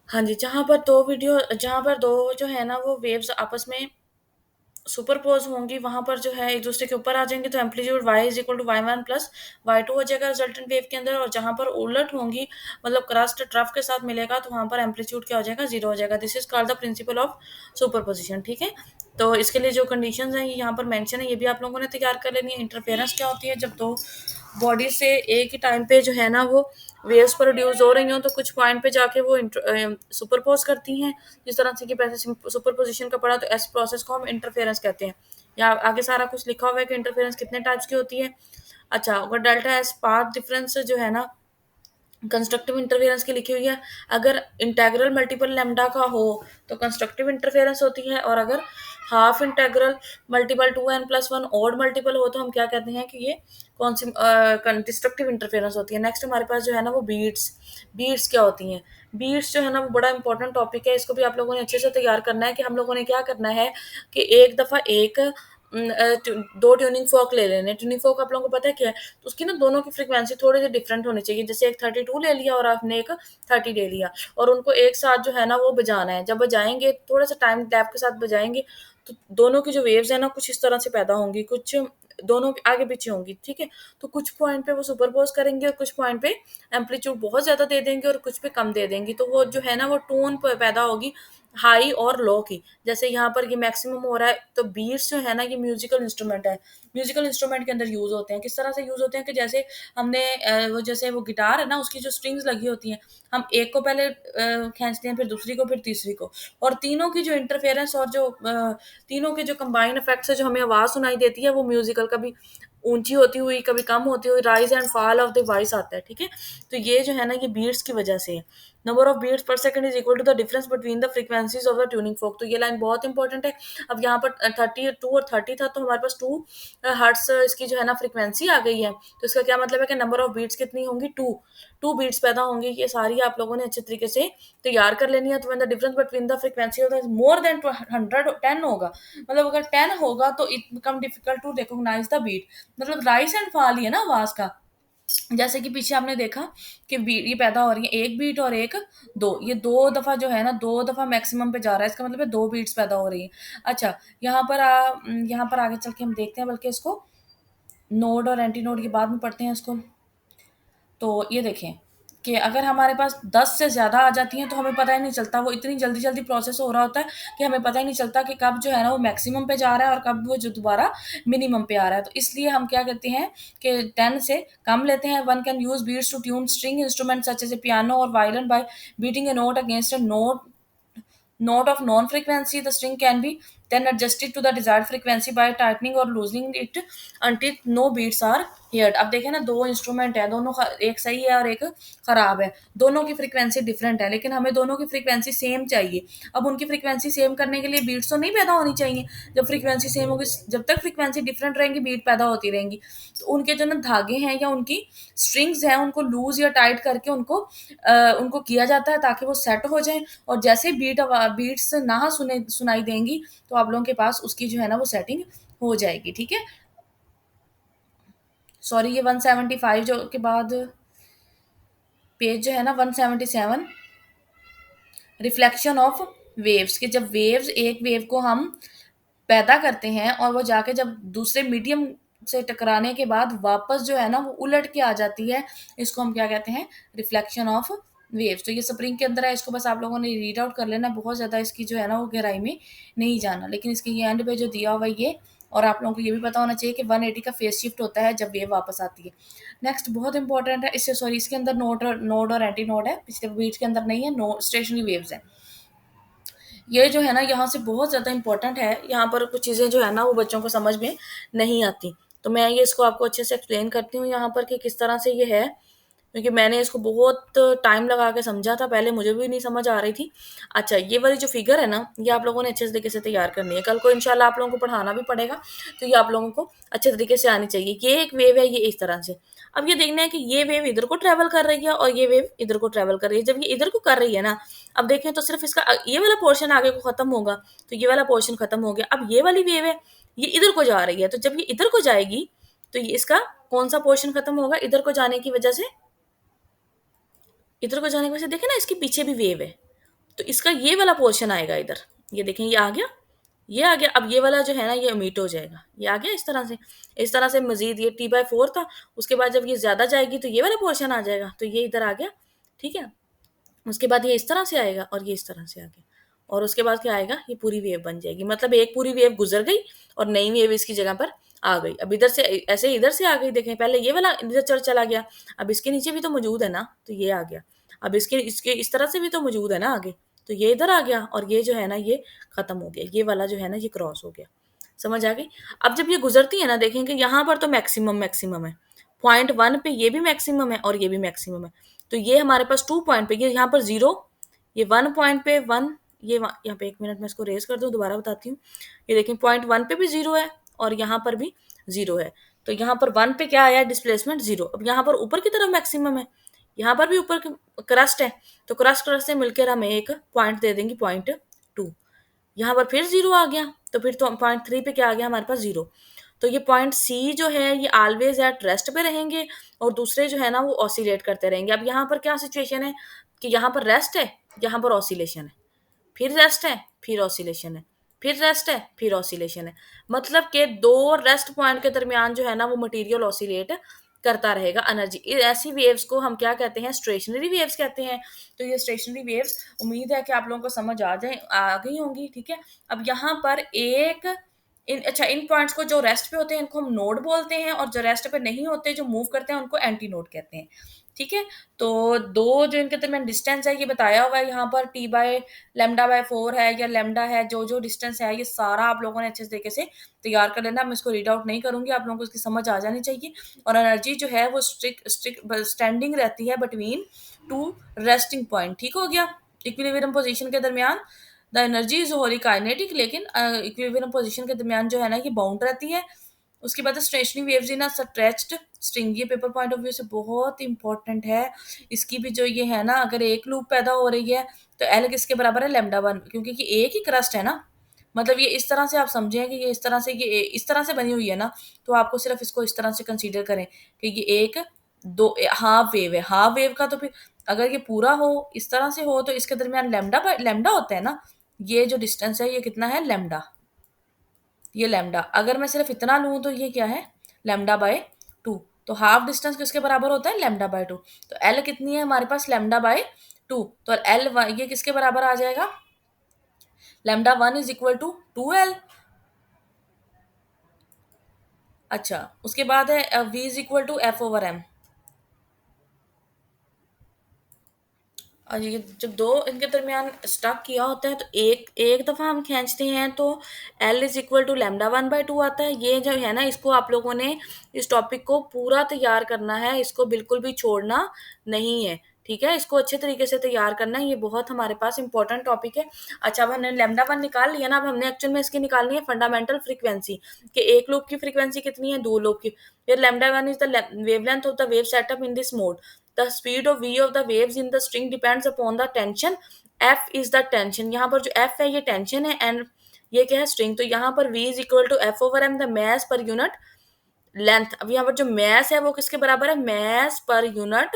हाँ जी, जहाँ पर 2 जो है ना वो वेव्स आपस में सुपरपोज़ होंगी, वहाँ पर जो है एक-दूसरे के ऊपर आ जाएँगे, तो amplitude y is equal to y1 plus y2 हो जाएगा रिजल्टेंट वेव के अंदर। और जहाँ पर उलट होंगी, मतलब क्रस्ट ट्रफ के साथ मिलेगा, तो वहाँ पर एम्पलीट्यूड क्या हो जाएगा, 0 हो जाएगा। This is called the principle of superposition, ठीक है? तो इसके लिए जो कंडीशंस हैं, ये यहाँ पर मेंशन है, ये भी आप लोगों ने तैयार कर लेनी है। इंटरफेरेंस क्या होती है, जब 2 बॉडी से एक ही टाइम पे जो है ना वो वेव्स प्रोड्यूस हो रही हों, तो कुछ पॉइंट पे जाके वो सुपरपोज़ करती हैं। जिस तरह से कि पहले सुपरपोज़िशन का पढ़ा, तो इस प्रोसेस को हम इंटरफेरेंस कहते हैं। या आगे सारा कुछ लिखा हुआ है कि इंटरफेरेंस कितने टाइप्स की होती है। अच्छा, अगर डेल्टा एस पाथ डिफरेंस जो है ना कंस्ट्रक्टिव इंटरफेरेंस की लिखी हुई है। अगर इंटेग्रल मल्टीपल लैम्डा का हो तो कंस्ट्रक्टिव इंटरफेरेंस होती है, और अगर half integral multiple 2n+1 odd multiple हो तो हम क्या कहते हैं कि ये कौन सी डिस्ट्रक्टिव इंटरफेरेंस होती है। नेक्स्ट हमारे पास जो है ना वो बीट्स। बीट्स क्या होती हैं? बीट्स जो है ना वो बड़ा इंपॉर्टेंट टॉपिक है, इसको भी आप लोगों ने अच्छे से तैयार करना है कि हम लोगों ने क्या करना है कि एक दफ़ा एक 2 ट्यूनिंग फ़ॉर्क ले लेने। ट्यूनिंग फ़ॉर्क आप लोगों को पता है क्या है? तो उसकी ना दोनों की फ्रीक्वेंसी थोड़ी-सी डिफरेंट होनी चाहिए। जैसे एक 32 ले लिया और आपने एक 30 ले लिया, और उनको एक साथ जो है ना वो बजाना है। जब बजाएँगे, थोड़ा-सा टाइम गैप के साथ बजाएँगे, तो दोनों की जो वेव्स हैं ना कुछ इस तरह से पैदा होंगी, कुछ दोनों के आगे-पीछे होंगी, ठीक है? तो कुछ पॉइंट पे वो सुपरपोज़ करेंगे और कुछ पॉइंट पे एम्पलीट्यूड बहुत ज़्यादा दे देंगे और कुछ पे कम दे देंगी। तो वो जो है ना वो टोन प पैदा होगी हाई और लो की। जैसे यहाँ पर ये मैक्सिमम हो रहा है, तो बीट्स जो है ना ये म्यूज़िकल इंस्ट्रूमेंट है। म्यूज़िकल इंस्ट्रूमेंट के अंदर यूज़ होते हैं। किस तरह से यूज़ होते हैं कि जैसे हमने वो जैसे वो गिटार है ना उसकी जो स्ट्रिंग्स लगी होती हैं, हम एक को पहले खींचते हैं, फिर दूसरी को, फिर तीसरी को, और तीनों की जो इंटरफेरेंस और जो तीनों के जो कंबाइन इफेक्ट से जो हमें आवाज़ सुनाई देती है वो म्यूज़िकल, कभी ऊँची होती हुई, कभी कम होती हुई, rise and fall of the voice आता है, ठीक है? तो ये जो है ना ये बीट्स की वजह से है। Number of beats per second is equal to the difference between the frequencies of the tuning fork. तो ये लाइन बहुत इंपॉर्टेंट है। अब यहाँ पर 32 और 30 था, तो हमारे पास 2 हर्ट्ज़ इसकी जो है ना फ्रीक्वेंसी आ गई है। तो इसका क्या मतलब है कि नंबर ऑफ बीट्स कितनी होंगी, 2 बीट्स पैदा होंगी। ये सारी आप लोगों ने अच्छे तरीके से तैयार कर लेनी है। तो when the difference between the frequency of the more than 110 होगा, मतलब अगर 10 होगा तो it become difficult to recognize the beat. मतलब राइज एंड फॉल ही है ना आवाज का। जैसे कि पीछे आपने देखा कि बीट ये पैदा हो रही है, एक बीट और एक दो, ये दो दफा जो है ना, दो दफा मैक्सिमम पे जा रहा है, इसका मतलब है दो बीट्स पैदा हो रही है। अच्छा, यहाँ पर आगे चल के हम देखते हैं, बल्कि इसको नोड और एंटी नोड के बाद में पढ़ते हैं इसको। तो ये देखें कि अगर हमारे पास 10 से ज़्यादा आ जाती हैं तो हमें पता ही नहीं चलता, वो इतनी जल्दी-जल्दी प्रोसेस हो रहा होता है कि हमें पता ही नहीं चलता कि कब जो है ना वो मैक्सिमम पे जा रहा है और कब वो जो दोबारा मिनिमम पे आ रहा है। तो इसलिए हम क्या कहते हैं कि 10 से कम लेते हैं। One can use beats to tune string instrument such as a piano और violin by beating a note against a note of non-frequency. The string can be then adjusted to the desired frequency by tightening or loosening it until no beats are heard. अब देखें ना, दो instrument है, दोनों एक सही है और एक खराब है, दोनों की फ्रीक्वेंसी डिफरेंट है, लेकिन हमें दोनों की फ्रीक्वेंसी सेम चाहिए। अब उनकी फ्रीक्वेंसी सेम करने के लिए बीट्स तो नहीं पैदा होनी चाहिए। जब फ्रीक्वेंसी सेम होगी, जब तक फ्रीक्वेंसी डिफरेंट रहेंगी बीट पैदा होती रहेंगी। तो उनके जो ना धागे हैं या उनकी स्ट्रिंग्स हैं उनको लूज या टाइट करके उनको किया जाता है ताकि वो सेट हो जाएं, और जैसे बीट्स ना सुनाई देंगी तो आप लोगों के पास उसकी जो है ना वो सेटिंग हो जाएगी, ठीक है? सॉरी, ये 175 जो के बाद पेज जो है ना 177, रिफ्लेक्शन ऑफ वेव्स, कि जब वेव्स एक वेव को हम पैदा करते हैं और वो जाके जब दूसरे मीडियम से टकराने के बाद वापस जो है ना वो उलट के आ जाती है, इसको हम क्या कहते हैं, रिफ्लेक्शन ऑफ वेव्स। तो ये स्प्रिंग के अंदर है, इसको बस आप लोगों ने रीड आउट कर लेना, बहुत ज़्यादा इसकी जो है ना वो गहराई में नहीं जाना, लेकिन इसके ये एंड पे जो दिया हुआ है ये, और आप लोगों को ये भी पता होना चाहिए कि 180 का फेस शिफ्ट होता है जब वेव वापस आती है। नेक्स्ट बहुत इंपॉर्टेंट है, इससे सॉरी इसके अंदर नोड और एंटी नोड है, पिछले बीट्स के अंदर नहीं है, नो स्टेशनरी वेव्स है। ये जो है ना यहाँ से बहुत ज़्यादा इम्पोर्टेंट है, यहाँ पर कुछ चीज़ें जो है ना वो बच्चों को समझ में नहीं आती। तो मैं ये इसको आपको अच्छे से एक्सप्लेन करती हूँ यहाँ पर कि किस तरह से ये है, क्योंकि मैंने इसको बहुत टाइम लगा के समझा था, पहले मुझे भी नहीं समझ आ रही थी। अच्छा, ये वाली जो फ़िगर है ना, ये आप लोगों ने अच्छे तरीके से तैयार करनी है। कल को इंशाल्लाह आप लोगों को पढ़ाना भी पड़ेगा, तो ये आप लोगों को अच्छे तरीके से आनी चाहिए। ये एक वेव है, ये इस तरह से। अब ये देखना है कि ये वेव इधर को ट्रैवल कर रही है और ये वेव इधर को ट्रैवल कर रही है। जब ये इधर को कर रही है ना, अब देखें तो सिर्फ़ इसका ये वाला पोर्शन आगे को खत्म होगा, तो ये वाला पोर्शन खत्म हो गया। अब ये वाली वेव है, ये इधर को जा रही है, तो जब ये इधर को जाएगी, तो ये इसका कौन-सा पोर्शन खत्म होगा? इधर को जाने की वजह से, इधर को जाने की वजह से देखें ना इसके पीछे भी वेव है, तो इसका ये वाला पोर्शन आएगा इधर, ये देखें ये आ गया, ये आ गया। अब ये वाला जो है ना ये ओमिट हो जाएगा, ये आ गया इस तरह से। इस तरह से मजीद ये t/4 था, उसके बाद जब ये ज्यादा जाएगी तो ये वाला पोर्शन आ जाएगा, तो ये इधर आ गया, ठीक है। उसके बाद ये इस तरह से आएगा और ये इस तरह से आ गया, और उसके बाद क्या आएगा, ये पूरी वेव बन जाएगी, मतलब एक पूरी वेव गुजर गई और नई वेव इसकी जगह पर आ गई। अब इधर से ऐसे इधर से आ गई, देखें पहले ये वाला इधर चला गया, अब इसके नीचे भी तो मौजूद है ना, तो ये आ गया। अब इसके इसके इस तरह से भी तो मौजूद है ना आगे, तो ये इधर आ गया, और ये जो है ना ये खत्म हो गया, ये वाला जो है ना ये क्रॉस हो गया। समझ आ गई। अब जब ये गुजरती है ना, देखेंगे यहाँ पर तो मैक्सिमम मैक्सिमम है, पॉइंट 1 पे ये भी मैक्सिमम है और ये भी मैक्सिमम है। तो ये हमारे पास 2 पॉइंट पे, ये यहाँ पर 0, ये 1 पॉइंट पे 1, ये यहाँ पे 1 मिनट में इसको रेज कर दूँ, दोबारा बताती हूँ। ये देखें पॉइंट 1 पे भी 0 है और यहाँ पर भी 0 है। तो यहाँ पर 1 पे क्या आया, डिस्प्लेसमेंट 0। अब यहाँ पर ऊपर की तरफ मैक्सिमम है, यहाँ पर भी ऊपर क्रस्ट है, तो क्रस्ट क्रस्ट से मिलकर हम एक पॉइंट दे देंगे पॉइंट 2। यहाँ पर फिर 0 आ गया, तो फिर तो पॉइंट 3 पे क्या आ गया हमारे पास 0। तो ये पॉइंट सी जो है ये ऑलवेज एट रेस्ट पे रहेंगे, और दूसरे जो है ना वो ऑसिलेट करते रहेंगे। अब यहाँ पर क्या सिचुएशन है कि यहाँ पर रेस्ट है, यहाँ पर ऑसिलेशन है, फिर रेस्ट है, फिर ऑसिलेशन है, फिर रेस्ट है, फिर ऑसिलेशन है। मतलब कि दो रेस्ट पॉइंट के दरमियान जो है ना वो मटेरियल ऑसिलेट करता रहेगा एनर्जी। ऐसी वेव्स को हम क्या कहते हैं, स्टेशनरी वेव्स कहते हैं। तो ये स्टेशनरी वेव्स, उम्मीद है कि आप लोगों को समझ आ गई होंगी, ठीक है। अब यहाँ पर इन पॉइंट्स को जो रेस्ट पे होते हैं इनको हम नोड बोलते हैं, और जो रेस्ट पे नहीं होते जो मूव करते हैं उनको एंटी नोड कहते हैं, ठीक है। तो दो जो इनके दरमियान डिस्टेंस है ये बताया हुआ है यहाँ पर, t/λ/4 है या लेमडा है, जो जो डिस्टेंस है ये सारा आप लोगों ने अच्छे तरीके से तैयार कर लेना। मैं इसको रीड आउट नहीं करूंगी, आप लोगों को इसकी समझ आ जानी चाहिए। और एनर्जी जो है वो स्टैंडिंग रहती है बिटवीन 2 रेस्टिंग पॉइंट, ठीक हो गया। इक्विलिब्रियम पोजीशन के दरमियान the energy is Holi kinetic, लेकिन इक्विलिब्रियम पोजीशन के दरमियान जो है ना ये बाउंड रहती है। उसके बाद stationery waves in a stretched string, ये पेपर पॉइंट ऑफ व्यू से बहुत इंपॉर्टेंट है। इसकी भी जो ये है ना, अगर एक लूप पैदा हो रही है तो एल किसके बराबर है, λ1, क्योंकि कि एक ही क्रस्ट है ना। मतलब ये इस तरह से आप समझें कि ये इस तरह से, ये इस तरह से बनी हुई है ना, तो आपको सिर्फ इसको इस तरह से कंसीडर करें कि ये एक दो हाफ वेव है। हाफ वेव का तो फिर अगर ये पूरा हो इस तरह से हो तो इसके दरमियान लैम्डा होता है ना, ये जो डिस्टेंस है ये कितना है, लैम्डा, ये लैम्डा। अगर मैं सिर्फ इतना लूँ तो ये क्या है, λ/2। तो हाफ डिस्टेंस किसके बराबर होता है, λ/2। तो एल कितनी है हमारे पास, λ/2। तो एल ये किसके बराबर आ जाएगा, λ1 इज इक्वल टू 2l। अच्छा, उसके बाद है v is equal to f/m। और ये जब दो इनके दरमियान स्टक किया होता है तो एक एक दफ़ा हम खींचते हैं तो L इज इक्वल टू λ1/2 आता है। ये जो है ना इसको आप लोगों ने इस टॉपिक को पूरा तैयार करना है, इसको बिल्कुल भी छोड़ना नहीं है, ठीक है। इसको अच्छे तरीके से तैयार करना है, ये बहुत हमारे पास इंपॉर्टेंट टॉपिक है। अच्छा, अब हमने λ1 निकाल लिया ना, अब हमने एक्चुअल में इसकी निकालनी है फंडामेंटल फ्रीक्वेंसी, कि एक लूप की फ्रीक्वेंसी कितनी है, दो लूप की। फिर λ1 is the wavelength of the wave setup in this mode. The speed of v of the waves in the string depends upon the tension। F is the tension, यहाँ पर जो F है ये टेंशन है, and ये क्या है, string. तो यहाँ पर v is equal to f/m the mass per unit length. अब यहाँ पर जो मैस है वो किसके बराबर है, mass per unit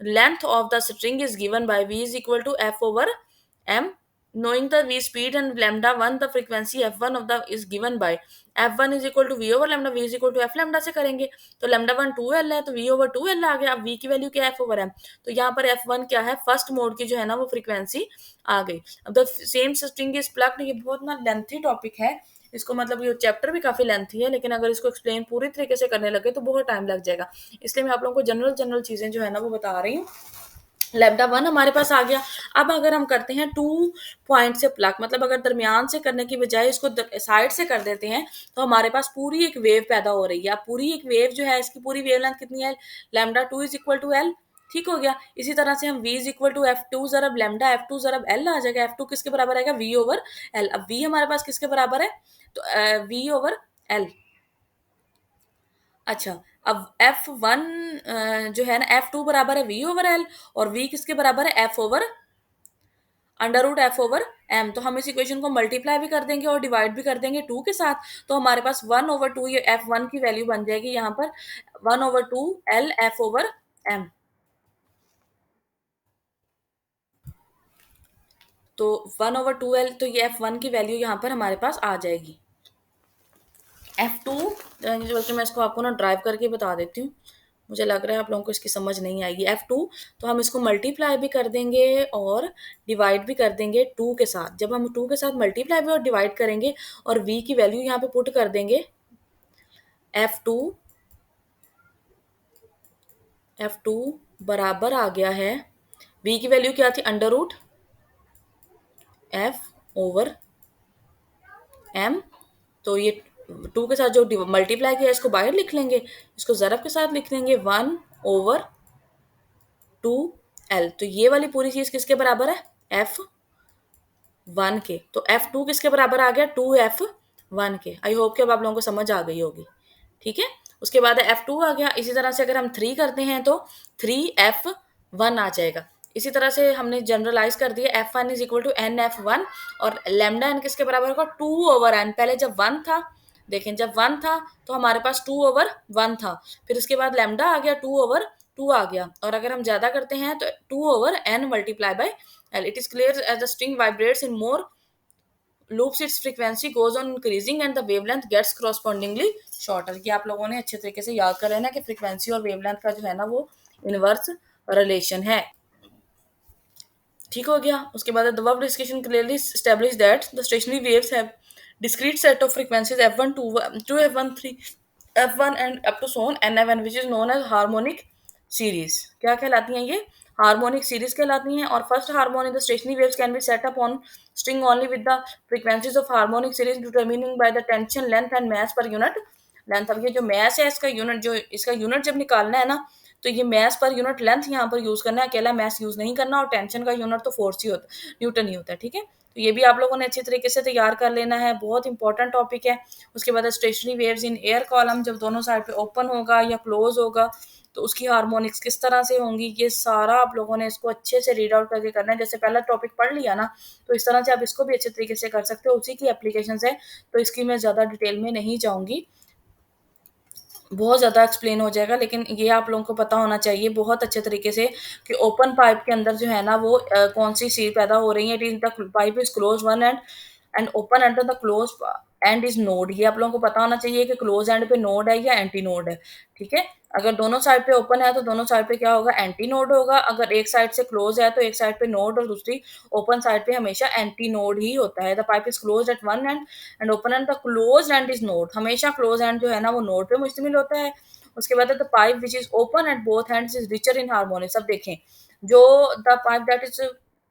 length of the string is given by v is equal to f/m। knowing the v speed and λ1 the frequency f1 of the is given by f1 is equal to v/λ, v is equal to f/λ से करेंगे तो λ1 2l है तो v/2l आ गया। अब v की value क्या है, f/m। तो यहाँ पर f1 क्या है, फर्स्ट मोड की जो है ना वो फ्रीक्वेंसी आ गई। अब the same string is plugged, ये बहुत ना लेंथी टॉपिक है, इसको मतलब ये चैप्टर भी काफी लेंथी है, लेकिन अगर इसको एक्सप्लेन पूरी तरीके से करने लगे तो बहुत टाइम लग जाएगा, इसलिए मैं आप लोगों को जनरल जनरल चीजें जो है ना वो बता रही हूँ। λ1 हमारे पास आ गया। अब अगर हम करते हैं 2 पॉइंट से प्लग, मतलब अगर दरमियान से करने की बजाय इसको साइड से कर देते हैं तो हमारे पास पूरी एक वेव पैदा हो रही है। अब पूरी एक वेव जो है इसकी पूरी वेवलेंथ कितनी है, λ2 इज इक्वल टू एल, ठीक हो गया। इसी तरह से हम v is equal to f2 ज़रब लैम्डा, f2 ज़रब l आ जाएगा। f2 किसके बराबर आएगा, v/l। अब v हमारे पास किसके बराबर है, तो v/l। अच्छा, अब F1 जो है ना, F2 बराबर है v/l, और v किसके बराबर है, f/√f/m। तो हम इस इक्वेशन को मल्टीप्लाई भी कर देंगे और डिवाइड भी कर देंगे 2 के साथ, तो हमारे पास 1/2 ये F1 की वैल्यू बन जाएगी यहाँ पर 1/2 L f/m। तो 1/2L, तो ये F1 की वैल्यू यहाँ पर हमारे पास आ जाएगी। F2, बल्कि मैं इसको आपको ना ड्राइव करके बता देती हूँ, मुझे लग रहा है आप लोगों को इसकी समझ नहीं आएगी। F2, तो हम इसको मल्टीप्लाई भी कर देंगे और डिवाइड भी कर देंगे 2 के साथ। जब हम 2 के साथ मल्टीप्लाई भी और डिवाइड करेंगे और v की वैल्यू यहाँ पे पुट कर देंगे, F2 F2 बराबर आ गया है, v की वैल्यू क्या थी, under root f over m। तो ये 2 के साथ जो मल्टीप्लाई किया इसको बाहर लिख लेंगे, इसको ज़रब के साथ लिख देंगे 1/2L। तो ये वाली पूरी चीज़ किसके बराबर है, F1 के। तो F2 किसके बराबर आ गया, 2F1 के। आई होप कि अब आप लोगों को समझ आ गई होगी। ठीक है, उसके बाद F2 आ गया। इसी तरह से अगर हम 3 करते हैं तो 3F1 आ जाएगा। इसी तरह से हमने जनरलाइज कर दिया, F1 is equal to NF1, और लैम्डा n किसके बराबर होगा, 2/n। पहले जब 1 था, देखें जब 1 था तो हमारे पास 2/1 था, फिर उसके बाद लैम्डा आ गया, 2/2 आ गया, और अगर हम ज्यादा करते हैं तो 2/n multiply by L। It is clear as the string vibrates in more loops its frequency goes on increasing and the wavelength gets correspondingly shorter। ये आप लोगों ने अच्छे तरीके से याद कर लेना कि फ्रीक्वेंसी और वेवलेंथ का जो है ना वो इनवर्स रिलेशन है। ठीक हो गया। उसके बाद the above discussion clearly established that the stationary waves have discrete set of frequencies f1 2 f1 3 f1 and up to so on nfn, which is known as harmonic series। क्या कहलाती हैं ये, हार्मोनिक सीरीज कहलाती हैं। और first harmonic the stationery waves can be set up on string only with the frequencies of harmonic series determining by the tension length and mass पर unit length. अब ये जो मास है इसका यूनिट, जो इसका यूनिट जब निकालना है ना, तो ये मास पर यूनिट लेंथ यहाँ पर यूज करना है, अकेला मास यूज नहीं करना। और टेंशन का यूनिट तो फोर्स ही होता है, न्यूटन ही होता है। ठीक है, तो ये भी आप लोगों ने अच्छी तरीके से तैयार कर लेना है, बहुत इंपॉर्टेंट टॉपिक है। उसके बाद stationery waves in air column, जब दोनों साइड पे ओपन होगा या क्लोज होगा तो उसकी हार्मोनिक्स किस तरह से होंगी, ये सारा आप लोगों ने इसको अच्छे से रीड आउट करके करना है। जैसे पहला टॉपिक पढ़ लिया ना, तो इस तरह से आप इसको भी अच्छे तरीके से कर सकते हो, उसी की एप्लीकेशंस है, तो इसकी मैं ज़्यादा डिटेल में नहीं जाऊंगी, बहुत ज़्यादा एक्सप्लेन हो जाएगा। लेकिन ये आप लोगों को पता होना चाहिए बहुत अच्छे तरीके से कि ओपन पाइप के अंदर जो है ना वो कौन सी सील पैदा हो रही है। It is the pipe is close one and open and the close and is node. ये आप लोगों को पता होना चाहिए कि क्लोज एंड पे नोड है या एंटी नोड है। ठीक है, अगर दोनों साइड पे ओपन है तो दोनों साइड पे क्या होगा, एंटी नोड होगा। अगर एक साइड से क्लोज है तो एक साइड पे नोड और दूसरी ओपन साइड पे हमेशा एंटी नोड ही होता है। The pipe is close eight one and and open and the close and is node. हमेशा क्लोज एंड जो है ना वो नोड पे मुश्तमिल होता है। उसके बाद the pipe which is open at both hands is richer in harmonics. अब देखें, जो the pipe that is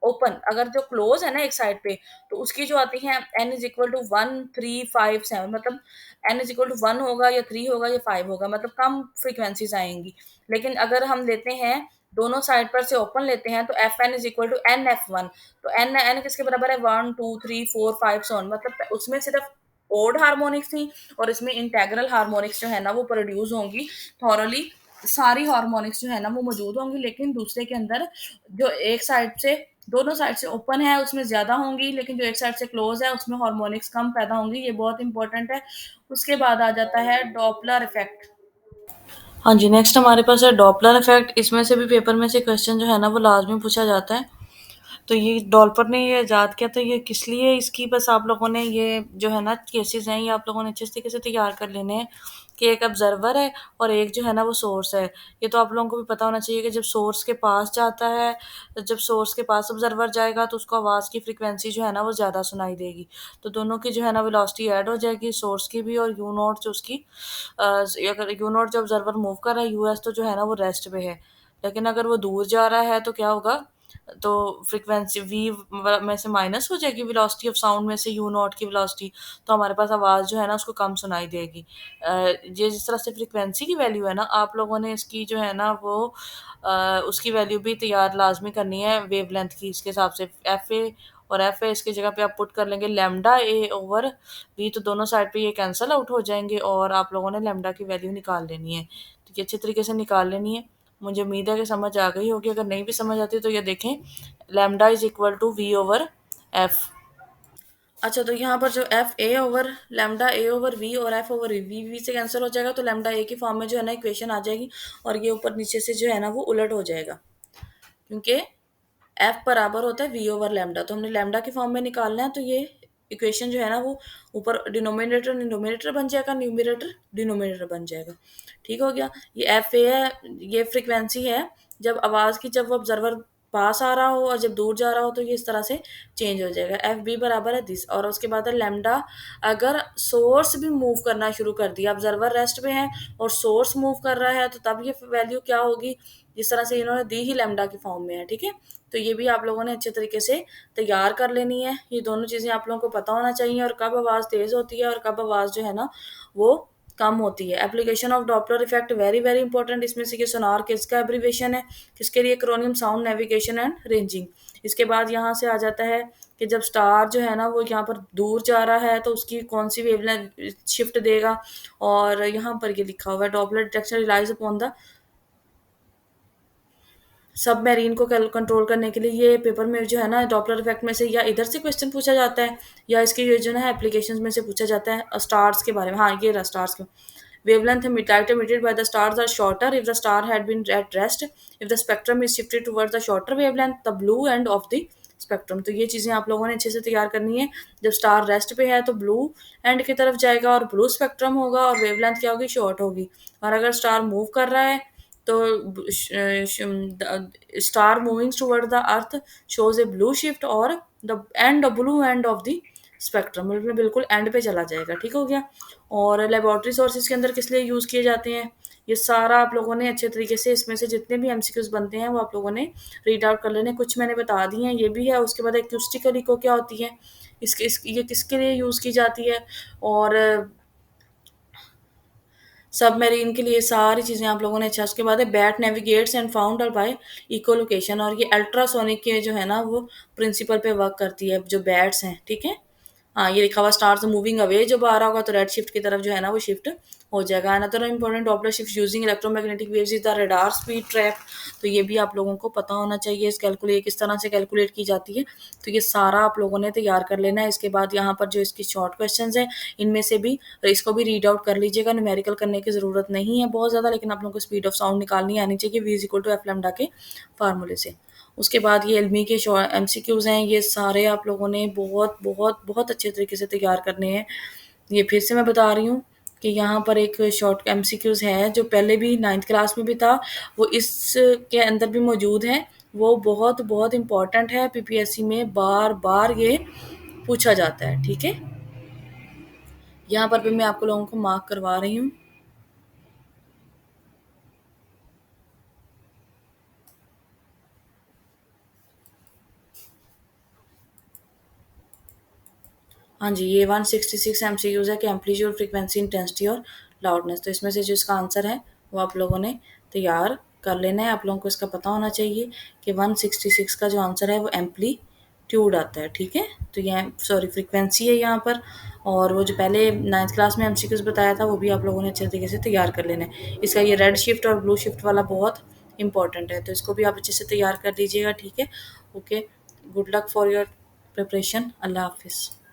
open, अगर जो क्लोज है ना एक साइड पे, तो उसकी जो आती है n इज इक्वल टू 1 3 5 7, मतलब n इज इक्वल टू 1 होगा या 3 होगा या 5 होगा, मतलब कम फ्रीक्वेंसीज आएंगी। लेकिन अगर हम लेते हैं दोनों साइड पर से ओपन लेते हैं तो F N is equal to N F one. तो एन एन किसके बराबर है, 1 2 3 4 5 सोन, मतलब उसमें सिर्फ ओड हार्मोनिक्स थी और इसमें इंटेग्रल हार्मोनिक्स जो है ना वो प्रोड्यूस होंगी थॉरली। सारी हार्मोनिक्स जो है ना वो मौजूद होंगी, लेकिन दूसरे के अंदर जो एक साइड से, दोनों साइड से ओपन है उसमें ज्यादा होंगी, लेकिन जो एक साइड से क्लोज है उसमें हार्मोनिक्स कम पैदा होंगी। ये बहुत इंपॉर्टेंट है। उसके बाद आ जाता है डॉपलर इफेक्ट। हाँ जी, नेक्स्ट हमारे पास है डॉपलर इफेक्ट। इसमें से भी पेपर में से क्वेश्चन जो है ना वो लाजमी पूछा जाता है। तो ये डॉल्पर ने ये ईजाद किया, तो ये किस लिए, इसकी बस आप लोगों ने ये जो है ना केसेस हैं ये आप लोगों ने अच्छे तरीके से तैयार कर लेने हैं कि एक ऑब्जर्वर है और एक जो है ना वो सोर्स है। ये तो आप लोगों को भी पता होना चाहिए कि जब सोर्स के पास जाता है, जब सोर्स के पास ऑब्जर्वर जाएगा तो उसको आवाज़ की फ्रिक्वेंसी जो है ना वो ज़्यादा सुनाई देगी। तो दोनों की जो है ना वेलोसिटी ऐड हो जाएगी, सोर्स की भी और यू नॉट जो उसकी, अगर यू नॉट जो ऑब्जर्वर मूव कर रहा है यूएस, तो जो है ना वो रेस्ट पे है। लेकिन अगर वो दूर जा रहा है तो क्या होगा, तो फ्रीक्वेंसी वी में से माइनस हो जाएगी, वेलोसिटी ऑफ साउंड में से यू नॉट की वेलोसिटी, तो हमारे पास आवाज़ जो है ना उसको कम सुनाई देगी। ये जिस तरह से फ्रीक्वेंसी की वैल्यू है ना, आप लोगों ने इसकी जो है ना वो उसकी वैल्यू भी तैयार लाजमी करनी है वेवलेंथ की। इसके हिसाब से एफ ए और एफ ए इसकी जगह पे आप पुट कर लेंगे लैम्डा ए ओवर वी, तो दोनों साइड पे ये कैंसिल आउट हो जाएंगे और आप लोगों ने लैम्डा की वैल्यू निकाल लेनी है। तो ये अच्छे तरीके से निकाल लेनी है। मुझे उम्मीद है कि समझ आ गई होगी, अगर नहीं भी समझ आती तो ये देखें, lambda is equal to V over F. अच्छा, तो यहाँ पर जो F A over lambda A over V और एफ ओवर वी वी से कैंसिल हो जाएगा, तो लैम्डा ए की फॉर्म में जो है ना इक्वेशन आ जाएगी और ये ऊपर नीचे से जो है ना वो उलट हो जाएगा, क्योंकि एफ बराबर होता है वी ओवर लैम्डा, तो हमने लैम्डा के फॉर्म में निकालना है, तो ये इक्वेशन जो है ना वो ऊपर डिनोमिनेटर डिनोमिनेटर बन जाएगा, न्यूमरेटर डिनोमिनेटर बन जाएगा। ठीक हो गया। ये एफ ए है, ये फ्रीक्वेंसी है जब आवाज़ की, जब वो ऑब्जर्वर पास आ रहा हो और जब दूर जा रहा हो तो ये इस तरह से चेंज हो जाएगा। एफ बी बराबर है दिस, और उसके बाद है लैम्डा। अगर सोर्स भी मूव करना शुरू कर दिया, ऑब्जर्वर रेस्ट पे है और सोर्स मूव कर रहा है, तो तब ये वैल्यू क्या होगी, जिस तरह से इन्होंने दी ही लैम्डा की फॉर्म में है। ठीक है, तो ये भी आप लोगों ने अच्छे तरीके से तैयार कर लेनी है। ये दोनों चीज़ें आप लोगों को पता होना चाहिए, और कब आवाज़ तेज़ होती है और कब आवाज़ जो है ना वो कम होती है। Application of Doppler effect very very important. इसमें से ये सोनार किसका एब्रीवेशन है, किसके लिए, acromion sound navigation and ranging. इसके बाद यहाँ से आ जाता है कि जब स्टार जो है ना वो यहाँ पर दूर जा रहा है तो उसकी कौन सी वेवलेंथ शिफ्ट देगा, और यहाँ पर ये लिखा हुआ है Doppler detection relies upon the submarine को कंट्रोल करने के लिए। ये पेपर में जो है ना डॉपलर इफेक्ट में से या इधर से क्वेश्चन पूछा जाता है, या इसके ये जो है एप्लीकेशंस में से पूछा जाता है स्टार्स के बारे में। हाँ, ये रहा स्टार्स के wavelength light emitted by the stars are shorter if the star had been at rest, if the spectrum is shifted towards the shorter wavelength, the blue end of the spectrum. तो ये चीज़ें आप लोगों ने अच्छे से तैयार करनी है। जब स्टार रेस्ट पे है तो ब्लू एंड की तरफ जाएगा और ब्लू स्पेक्ट्रम होगा, और वेवलेंथ क्या होगी, शॉर्ट होगी। और अगर स्टार मूव कर रहा है तो star moving toward the earth shows a blue shift, और the end blue end of the spectrum बिल्कुल बिल्कुल एंड पे चला जाएगा। ठीक हो गया। और लेबोरेटरी सोर्सेज के अंदर किस लिए यूज़ किए जाते हैं, ये सारा आप लोगों ने अच्छे तरीके से, इसमें से जितने भी एमसीक्यूज बनते हैं वो आप लोगों ने रीड आउट कर लेने। कुछ मैंने बता दिए हैं, ये भी है। उसके बाद एक्यूस्टिकल इको क्या होती है, ये किसके लिए यूज़ की जाती है, और सबमरीन के लिए सारी चीज़ें आप लोगों ने। अच्छा, उसके बाद है bat navigates and found by echo location, और ये अल्ट्रासोनिक के जो है ना वो प्रिंसिपल पे वर्क करती है, जो बैट्स हैं। ठीक है। हाँ, ये लिखा हुआ स्टार्स मूविंग अवे जब आ रहा होगा तो रेड शिफ्ट की तरफ जो है ना वो शिफ्ट हो जाएगा। Another important Doppler shift using electromagnetic waves is the radar speed trap. तो ये भी आप लोगों को पता होना चाहिए, इस कैलकुलेट किस तरह से कैलकुलेट की जाती है। तो ये सारा आप लोगों ने तैयार कर लेना है। इसके बाद यहाँ पर जो इसकी शॉर्ट क्वेश्चन है इनमें से भी इसको भी रीड आउट कर लीजिएगा। न्यूमेरिकल करने की ज़रूरत नहीं है बहुत ज़्यादा, लेकिन आप लोगों को स्पीड ऑफ साउंड निकालनी आनी चाहिए V is equal to F lambda के फार्मूले से। उसके बाद ये एलमी के एमसीक्यूज हैं, ये सारे आप लोगों ने बहुत बहुत बहुत अच्छे तरीके से तैयार करने हैं। ये फिर से मैं बता रही हूँ कि यहाँ पर एक शॉर्ट एमसीक्यूज है जो पहले भी 9th क्लास में भी था, वो इस के अंदर भी मौजूद है। वो बहुत बहुत इम्पॉर्टेंट है, पीपीएससी में बार बार ये पूछा जाता है। ठीक है, यहाँ पर भी मैं आपको लोगों को मार्क करवा रही हूँ। हाँ जी, ये 166 एमसीक्यूज है कि एम्पलीट्यूड, फ्रीक्वेंसी, इंटेंसिटी और लाउडनेस। तो इसमें से जो इसका आंसर है वो आप लोगों ने तैयार कर लेना है। आप लोगों को इसका पता होना चाहिए कि 166 का जो आंसर है वो एम्पलीट्यूड आता है। ठीक है, तो ये सॉरी फ्रीक्वेंसी है यहाँ पर, और वो जो पहले 9th क्लास में एमसीक्यूज बताया था वो भी आप लोगों ने अच्छे तरीके से तैयार कर लेना है। इसका ये रेड शिफ्ट और ब्लू शिफ्ट वाला बहुत इंपॉर्टेंट है, तो इसको भी आप अच्छे से तैयार कर दीजिएगा। ठीक है, okay, good luck for your preparation. अल्लाह हाफिज़।